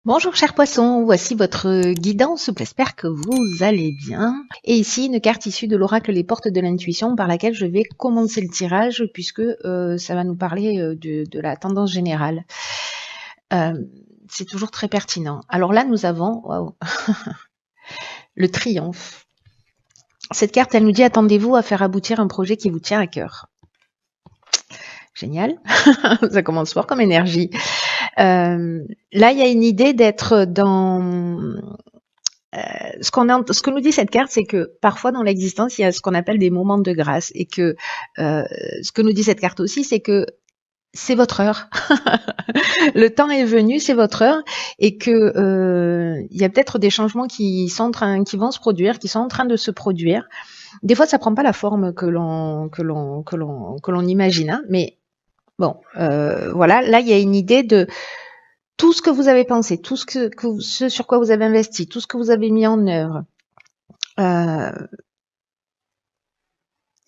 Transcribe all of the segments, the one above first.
Bonjour chers poissons, voici votre guidance, j'espère que vous allez bien. Et ici une carte issue de l'oracle Les Portes de l'Intuition par laquelle je vais commencer le tirage puisque ça va nous parler de la tendance générale. C'est toujours très pertinent. Alors là nous avons waouh, le triomphe. Cette carte elle nous dit attendez-vous à faire aboutir un projet qui vous tient à cœur. Génial, ça commence fort comme énergie. Là il y a une idée d'être dans... ce que nous dit cette carte, c'est que parfois dans l'existence, il y a ce qu'on appelle des moments de grâce, et que ce que nous dit cette carte aussi, c'est que c'est votre heure. Le temps est venu, c'est votre heure, et que il y a peut-être des changements qui vont se produire, qui sont en train de se produire. Des fois, ça prend pas la forme que l'on imagine, hein, mais bon, voilà. Là, il y a une idée de tout ce que vous avez pensé, tout ce sur quoi vous avez investi, tout ce que vous avez mis en œuvre,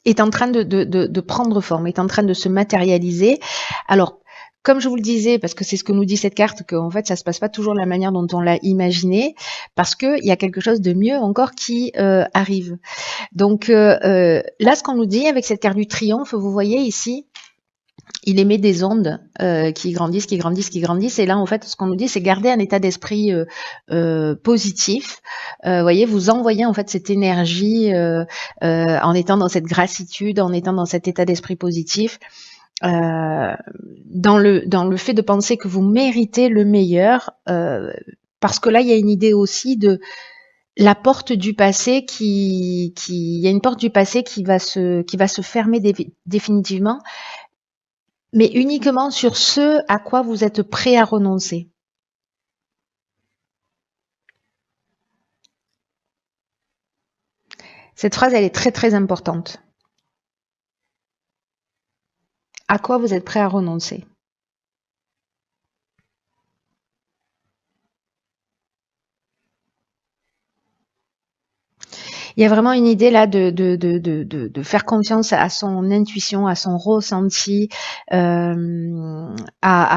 est en train de prendre forme, est en train de se matérialiser. Alors, comme je vous le disais, parce que c'est ce que nous dit cette carte, qu'en fait, ça se passe pas toujours de la manière dont on l'a imaginé, parce qu'il y a quelque chose de mieux encore qui arrive. Donc là, ce qu'on nous dit avec cette carte du triomphe, vous voyez ici, il émet des ondes qui grandissent, qui grandissent, qui grandissent. Et là, en fait, ce qu'on nous dit, c'est garder un état d'esprit positif. Voyez, vous envoyez en fait cette énergie en étant dans cette gratitude, en étant dans cet état d'esprit positif. Dans le fait de penser que vous méritez le meilleur, parce que là, il y a une idée aussi de la porte du passé il y a une porte du passé qui va se fermer définitivement, mais uniquement sur ce à quoi vous êtes prêt à renoncer. Cette phrase, elle est très très importante. À quoi vous êtes prêt à renoncer? Il y a vraiment une idée là de faire confiance à son intuition, à son ressenti, à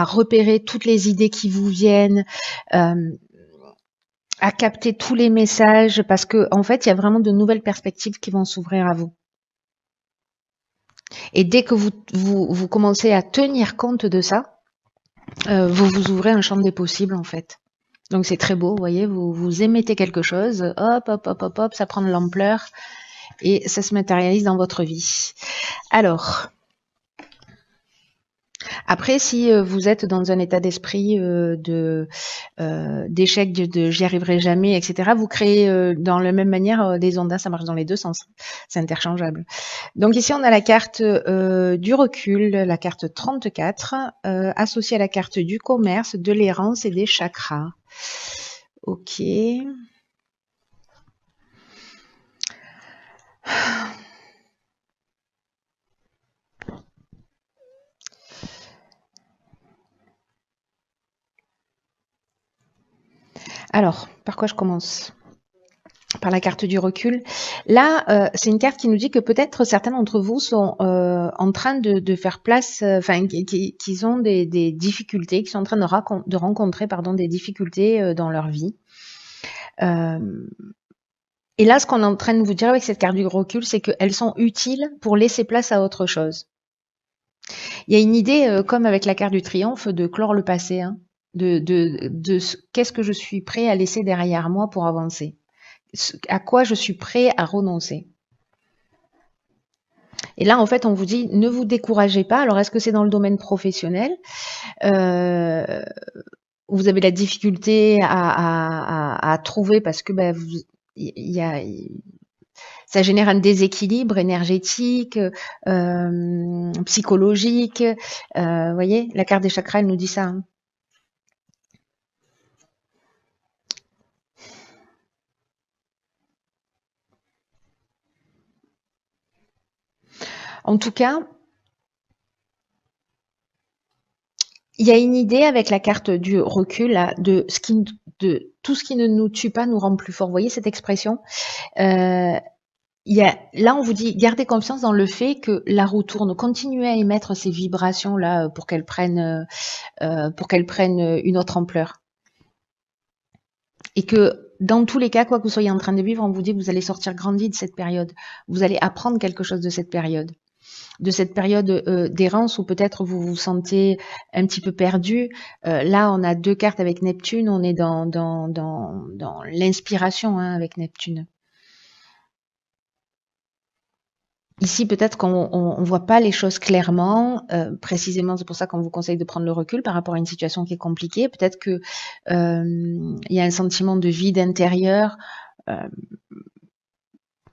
repérer toutes les idées qui vous viennent, à capter tous les messages, parce que en fait, il y a vraiment de nouvelles perspectives qui vont s'ouvrir à vous. Et dès que vous commencez à tenir compte de ça, vous vous ouvrez un champ des possibles en fait. Donc c'est très beau, vous voyez, vous émettez quelque chose, hop, hop, hop, hop, hop, ça prend de l'ampleur et ça se matérialise dans votre vie. Alors, après, si vous êtes dans un état d'esprit d'échec, de j'y arriverai jamais, etc., vous créez dans la même manière des ondas, ça marche dans les deux sens, c'est interchangeable. Donc ici, on a la carte du recul, la carte 34, associée à la carte du commerce, de l'errance et des chakras. Ok. Alors, par quoi je commence? Par la carte du recul. Là, c'est une carte qui nous dit que peut-être certains d'entre vous sont en train de faire place, enfin, qu'ils ont des difficultés, qui sont en train de rencontrer des difficultés dans leur vie. Et là, ce qu'on est en train de vous dire avec cette carte du recul, c'est qu'elles sont utiles pour laisser place à autre chose. Il y a une idée, comme avec la carte du triomphe, de clore le passé, hein, qu'est-ce que je suis prêt à laisser derrière moi pour avancer, à quoi je suis prêt à renoncer. Et là, en fait, on vous dit, ne vous découragez pas. Alors, est-ce que c'est dans le domaine professionnel vous avez la difficulté à trouver parce que ça génère un déséquilibre énergétique, psychologique. Voyez, la carte des chakras, elle nous dit ça. Hein. En tout cas, il y a une idée avec la carte du recul là, de tout ce qui ne nous tue pas nous rend plus fort. Vous voyez cette expression là, on vous dit, gardez confiance dans le fait que la roue tourne, continuez à émettre ces vibrations là pour qu'elles prennent une autre ampleur. Et que dans tous les cas, quoi que vous soyez en train de vivre, on vous dit que vous allez sortir grandi de cette période. Vous allez apprendre quelque chose de cette période. De cette période d'errance où peut-être vous vous sentez un petit peu perdu. Là, on a 2 cartes avec Neptune. On est dans l'inspiration avec Neptune. Ici, peut-être qu'on ne voit pas les choses clairement. Précisément, c'est pour ça qu'on vous conseille de prendre le recul par rapport à une situation qui est compliquée. Peut-être que y a un sentiment de vide intérieur.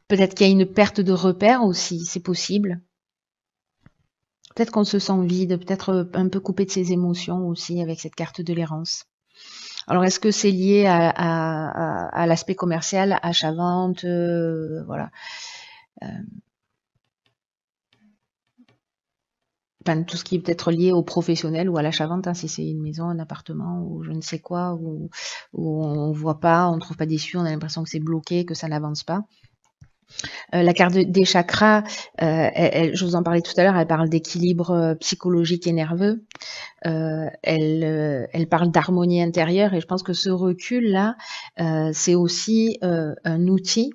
Peut-être qu'il y a une perte de repère aussi, c'est possible. Peut-être qu'on se sent vide, peut-être un peu coupé de ses émotions aussi avec cette carte de l'errance. Alors, est-ce que c'est lié à l'aspect commercial, achat-vente, voilà. Enfin, tout ce qui est peut-être lié au professionnel ou à l'achat-vente, si c'est une maison, un appartement ou je ne sais quoi, où on voit pas, on ne trouve pas d'issue, on a l'impression que c'est bloqué, que ça n'avance pas. La carte des chakras, je vous en parlais tout à l'heure, elle parle d'équilibre psychologique et nerveux. Elle parle d'harmonie intérieure et je pense que ce recul-là, c'est aussi un outil.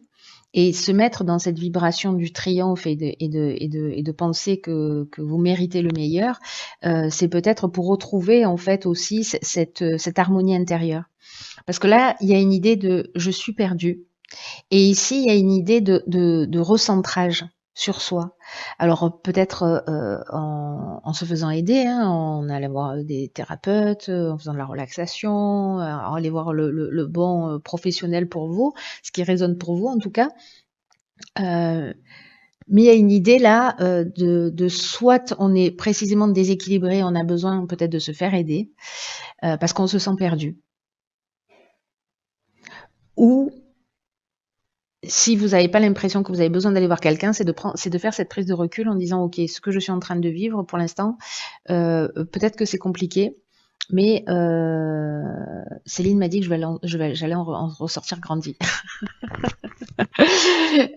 Et se mettre dans cette vibration du triomphe et de penser que vous méritez le meilleur, c'est peut-être pour retrouver en fait aussi cette harmonie intérieure. Parce que là, il y a une idée de je suis perdu. Et ici, il y a une idée de recentrage sur soi. Alors peut-être en se faisant aider, en allant voir des thérapeutes, en faisant de la relaxation, en aller voir le bon professionnel pour vous, ce qui résonne pour vous en tout cas. Mais il y a une idée là de soit on est précisément déséquilibré, on a besoin peut-être de se faire aider parce qu'on se sent perdu. Ou si vous n'avez pas l'impression que vous avez besoin d'aller voir quelqu'un, c'est de faire cette prise de recul en disant ok, ce que je suis en train de vivre pour l'instant, peut-être que c'est compliqué, mais Céline m'a dit que j'allais en ressortir grandi.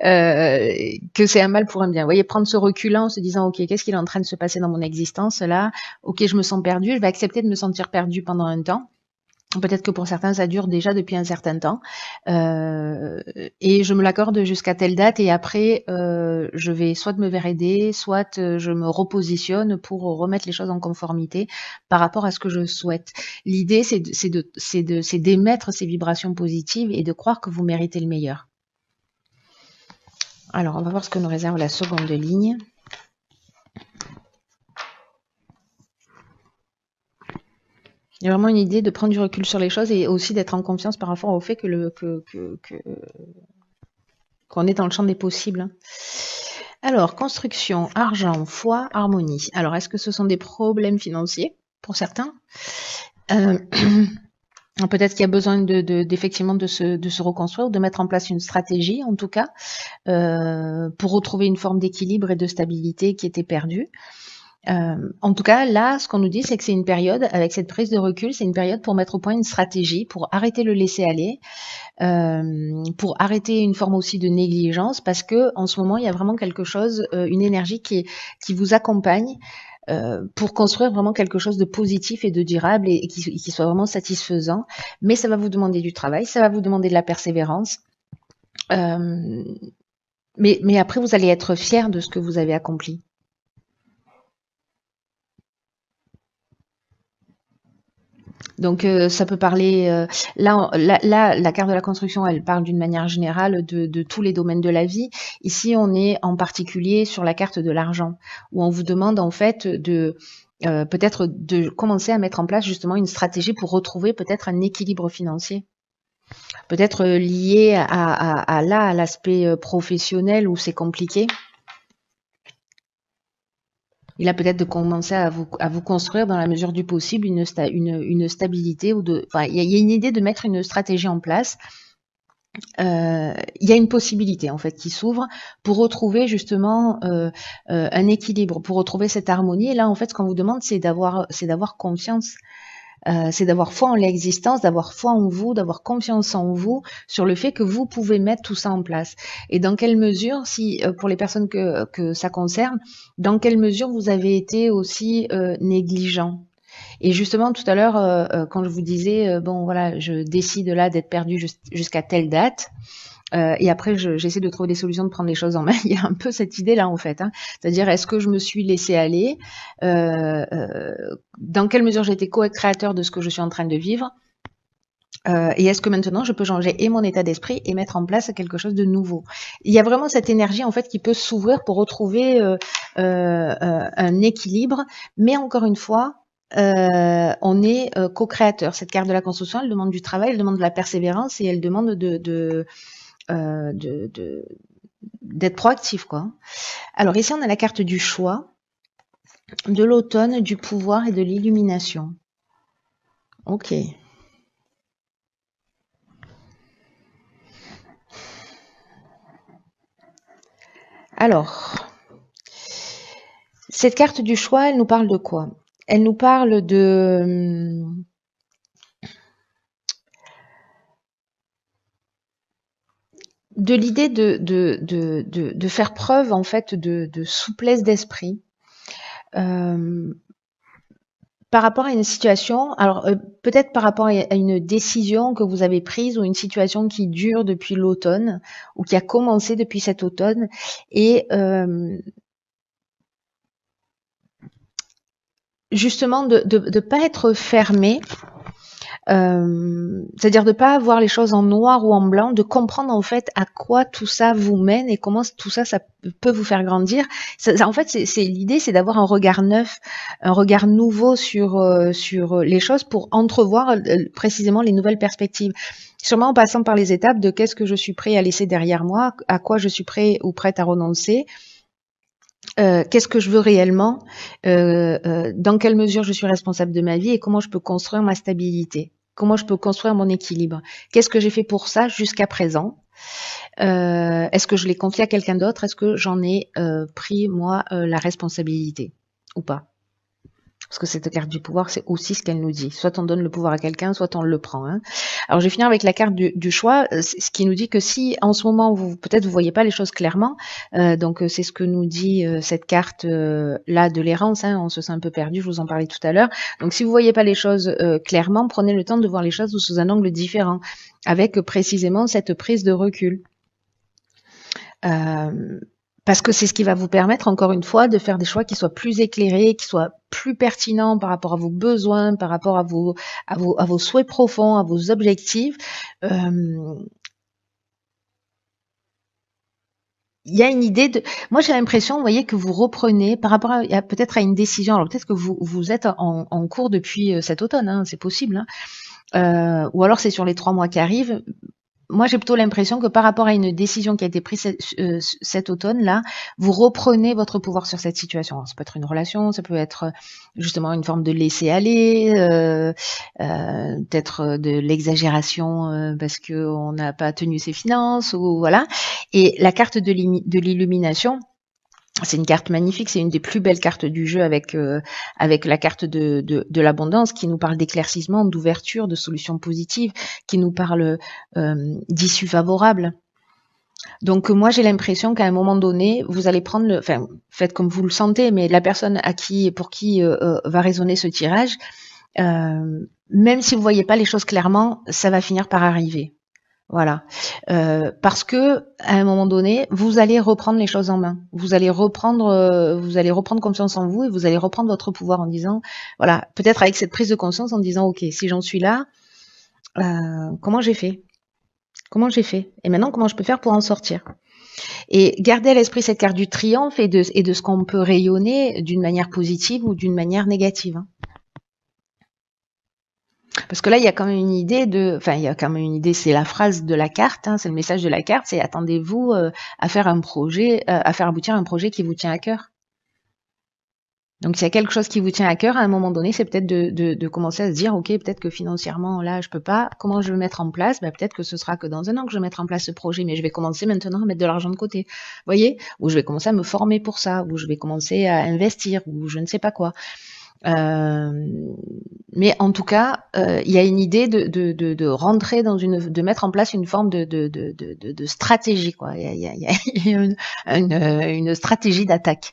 Que c'est un mal pour un bien. Vous voyez, prendre ce recul-là en se disant ok, qu'est-ce qu'il est en train de se passer dans mon existence là? Ok, je me sens perdu, je vais accepter de me sentir perdu pendant un temps. Peut-être que pour certains, ça dure déjà depuis un certain temps. Et je me l'accorde jusqu'à telle date et après, je vais soit me faire aider, soit je me repositionne pour remettre les choses en conformité par rapport à ce que je souhaite. L'idée, c'est d'émettre ces vibrations positives et de croire que vous méritez le meilleur. Alors, on va voir ce que nous réserve la seconde ligne. Il y a vraiment une idée de prendre du recul sur les choses et aussi d'être en confiance par rapport au fait qu'on est dans le champ des possibles. Alors, construction, argent, foi, harmonie. Alors, est-ce que ce sont des problèmes financiers pour certains? Peut-être qu'il y a besoin d'effectivement de se reconstruire, de mettre en place une stratégie, en tout cas, pour retrouver une forme d'équilibre et de stabilité qui était perdue. En tout cas, là, ce qu'on nous dit, c'est que c'est une période, avec cette prise de recul, c'est une période pour mettre au point une stratégie, pour arrêter le laisser-aller, pour arrêter une forme aussi de négligence, parce que en ce moment, il y a vraiment quelque chose, une énergie qui vous accompagne pour construire vraiment quelque chose de positif et de durable et qui soit vraiment satisfaisant. Mais ça va vous demander du travail, ça va vous demander de la persévérance. Mais après, vous allez être fier de ce que vous avez accompli. Donc ça peut parler là la carte de la construction, elle parle d'une manière générale de tous les domaines de la vie. Ici, on est en particulier sur la carte de l'argent où on vous demande en fait de peut-être de commencer à mettre en place justement une stratégie pour retrouver peut-être un équilibre financier. Peut-être lié à l'aspect professionnel où c'est compliqué. Il a peut-être de commencer à vous construire dans la mesure du possible une stabilité ou enfin, il y a une idée de mettre une stratégie en place. Il y a une possibilité en fait qui s'ouvre pour retrouver justement un équilibre, pour retrouver cette harmonie. Et là, en fait, ce qu'on vous demande, c'est d'avoir confiance. C'est d'avoir foi en l'existence, d'avoir foi en vous, d'avoir confiance en vous sur le fait que vous pouvez mettre tout ça en place. Et dans quelle mesure, si pour les personnes que ça concerne, dans quelle mesure vous avez été aussi négligent. Et justement, tout à l'heure, quand je vous disais, bon voilà, je décide là d'être perdu jusqu'à telle date, et après j'essaie de trouver des solutions, de prendre les choses en main. Il y a un peu cette idée-là en fait, hein. C'est-à-dire, est-ce que je me suis laissé aller, dans quelle mesure j'ai été co-créateur de ce que je suis en train de vivre, et est-ce que maintenant je peux changer et mon état d'esprit et mettre en place quelque chose de nouveau. Il y a vraiment cette énergie en fait qui peut s'ouvrir pour retrouver un équilibre, mais encore une fois, on est co-créateur. Cette carte de la construction, elle demande du travail, elle demande de la persévérance et elle demande d'être proactif, quoi. Alors ici, on a la carte du choix, de l'automne, du pouvoir et de l'illumination. Ok. Alors, cette carte du choix, elle nous parle de quoi? Elle nous parle de l'idée de faire preuve en fait de souplesse d'esprit par rapport à une situation, alors peut-être par rapport à une décision que vous avez prise ou une situation qui dure depuis l'automne ou qui a commencé depuis cet automne, et justement de pas être fermé, c'est-à-dire de pas voir les choses en noir ou en blanc, de comprendre en fait à quoi tout ça vous mène et comment tout ça peut vous faire grandir. En fait, c'est l'idée, c'est d'avoir un regard neuf, un regard nouveau sur les choses pour entrevoir précisément les nouvelles perspectives. Sûrement en passant par les étapes de qu'est-ce que je suis prêt à laisser derrière moi, à quoi je suis prêt ou prête à renoncer. Qu'est-ce que je veux réellement, dans quelle mesure je suis responsable de ma vie et comment je peux construire ma stabilité, comment je peux construire mon équilibre. Qu'est-ce que j'ai fait pour ça jusqu'à présent? Est-ce que je l'ai confié à quelqu'un d'autre? Est-ce que j'en ai pris, moi, la responsabilité ou pas? Parce que cette carte du pouvoir, c'est aussi ce qu'elle nous dit. Soit on donne le pouvoir à quelqu'un, soit on le prend, hein. Alors, je vais finir avec la carte du choix, ce qui nous dit que si en ce moment, peut-être vous voyez pas les choses clairement, donc c'est ce que nous dit cette carte là de l'errance, hein, on se sent un peu perdu, je vous en parlais tout à l'heure. Donc, si vous voyez pas les choses clairement, prenez le temps de voir les choses sous un angle différent, avec précisément cette prise de recul. Parce que c'est ce qui va vous permettre, encore une fois, de faire des choix qui soient plus éclairés, qui soient plus pertinents par rapport à vos besoins, par rapport à vos souhaits profonds, à vos objectifs. Il y a une idée de... Moi, j'ai l'impression, vous voyez, que vous reprenez par rapport à peut-être à une décision. Alors, peut-être que vous êtes en cours depuis cet automne, hein, c'est possible. Hein. Ou alors, c'est sur les 3 mois qui arrivent. Moi, j'ai plutôt l'impression que par rapport à une décision qui a été prise cet automne-là, vous reprenez votre pouvoir sur cette situation. Ça peut être une relation, ça peut être justement une forme de laisser-aller, peut-être de l'exagération parce qu'on n'a pas tenu ses finances, ou voilà. Et la carte de l'illumination, c'est une carte magnifique, c'est une des plus belles cartes du jeu avec la carte de l'abondance qui nous parle d'éclaircissement, d'ouverture, de solutions positives, qui nous parle d'issues favorables. Donc moi j'ai l'impression qu'à un moment donné, vous allez prendre enfin faites comme vous le sentez, mais la personne pour qui va résonner ce tirage, même si vous voyez pas les choses clairement, ça va finir par arriver. Voilà, parce que à un moment donné, vous allez reprendre les choses en main. Vous allez reprendre confiance en vous et vous allez reprendre votre pouvoir en disant, voilà, peut-être avec cette prise de conscience en disant, ok, si j'en suis là, comment j'ai fait? Comment j'ai fait? Et maintenant, comment je peux faire pour en sortir? Et garder à l'esprit cette carte du triomphe et de ce qu'on peut rayonner d'une manière positive ou d'une manière négative. Hein. Parce que là, il y a quand même une idée c'est la phrase de la carte, hein, c'est le message de la carte, c'est attendez-vous à faire un projet, à faire aboutir un projet qui vous tient à cœur. Donc, s'il y a quelque chose qui vous tient à cœur, à un moment donné, c'est peut-être de commencer à se dire, ok, peut-être que financièrement, là, je peux pas. Comment je vais mettre en place? Peut-être que ce sera que dans un an que je vais mettre en place ce projet, mais je vais commencer maintenant à mettre de l'argent de côté. Vous voyez? Ou je vais commencer à me former pour ça, ou je vais commencer à investir, ou je ne sais pas quoi. Mais en tout cas, il y a une idée de rentrer de mettre en place une forme de stratégie, quoi. Il y a une stratégie d'attaque.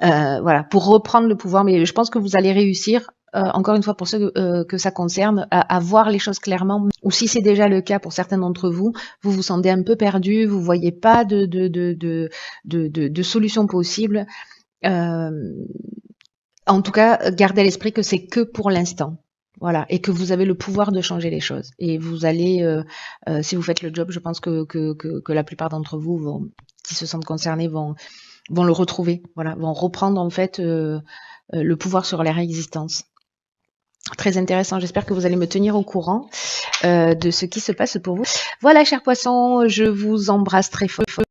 Voilà, pour reprendre le pouvoir. Mais je pense que vous allez réussir encore une fois pour ceux que ça concerne, à voir les choses clairement. Ou si c'est déjà le cas pour certains d'entre vous, vous vous sentez un peu perdu, vous voyez pas de solution possible. En tout cas, gardez à l'esprit que c'est que pour l'instant. Voilà, et que vous avez le pouvoir de changer les choses. Et vous allez, si vous faites le job, je pense que la plupart d'entre vous qui se sentent concernés vont le retrouver. Voilà, vont reprendre en fait le pouvoir sur leur existence. Très intéressant. J'espère que vous allez me tenir au courant de ce qui se passe pour vous. Voilà, chers poissons, je vous embrasse très fort.